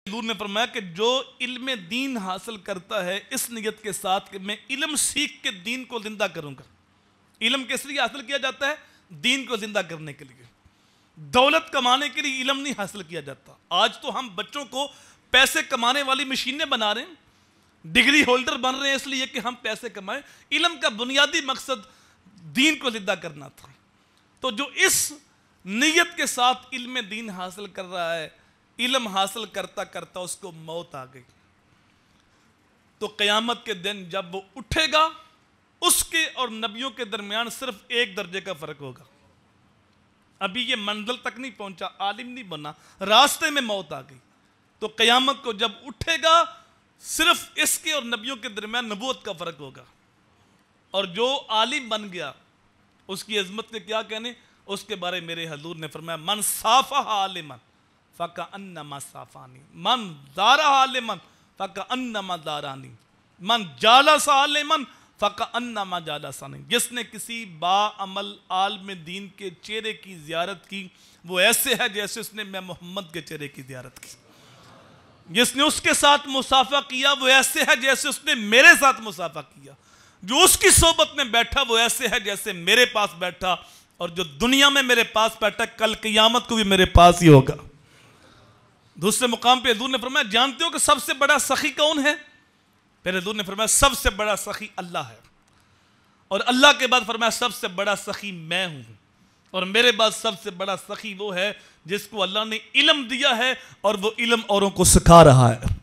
حضور نے فرمایا کہ جو علم دین حاصل کرتا ہے اس نیت کے ساتھ کہ میں علم سیکھ کے دین کو زندہ کروں گا۔ علم کس لیے حاصل کیا جاتا ہے؟ دین کو زندہ کرنے کے لیے۔ دولت کمانے کے لیے علم نہیں حاصل کیا جاتا۔ آج تو ہم بچوں کو پیسے کمانے والی مشینیں بنا رہے ہیں، ڈگری ہولڈر بن رہے ہیں اس لیے کہ ہم پیسے کمائیں۔ علم کا بنیادی مقصد دین کو زندہ کرنا تھا۔ تو جو اس نیت کے ساتھ علم دین حاصل کر رہا ہے، علم حاصل کرتا کرتا اس کو موت آ گئی، تو قیامت کے دن جب وہ اٹھے گا اس کے اور نبیوں کے درمیان صرف ایک درجے کا فرق ہوگا۔ ابھی یہ منزل تک نہیں پہنچا، عالم نہیں بنا، راستے میں موت آ گئی، تو قیامت کو جب اٹھے گا صرف اس کے اور نبیوں کے درمیان نبوت کا فرق ہوگا۔ اور جو عالم بن گیا اس کی عظمت کے کیا کہنے، اس کے بارے میرے حضور نے فرمایا من صافح عالما فکأنما صافانی، من زار عالما فکأنما زارانی، من جالس عالما فکأنما جالسانی۔ جس نے کسی با عمل عالم دین کے چہرے کی زیارت کی وہ ایسے ہے جیسے اس نے میں محمد کے چہرے کی زیارت کی۔ جس نے اس کے ساتھ مصافحہ کیا وہ ایسے ہے جیسے اس نے میرے ساتھ مصافحہ کیا۔ جو اس کی صحبت میں بیٹھا وہ ایسے ہے جیسے میرے پاس بیٹھا، اور جو دنیا میں میرے پاس بیٹھا کل قیامت کو بھی میرے پاس ہی ہوگا۔ دوسرے مقام پہ حضور نے فرمایا جانتے ہو کہ سب سے بڑا سخی کون ہے؟ پھر حضور نے فرمایا سب سے بڑا سخی اللہ ہے، اور اللہ کے بعد فرمایا سب سے بڑا سخی میں ہوں، اور میرے بعد سب سے بڑا سخی وہ ہے جس کو اللہ نے علم دیا ہے اور وہ علم اوروں کو سکھا رہا ہے،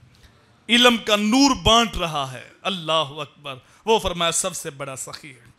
علم کا نور بانٹ رہا ہے۔ اللہ اکبر، وہ فرمایا سب سے بڑا سخی ہے۔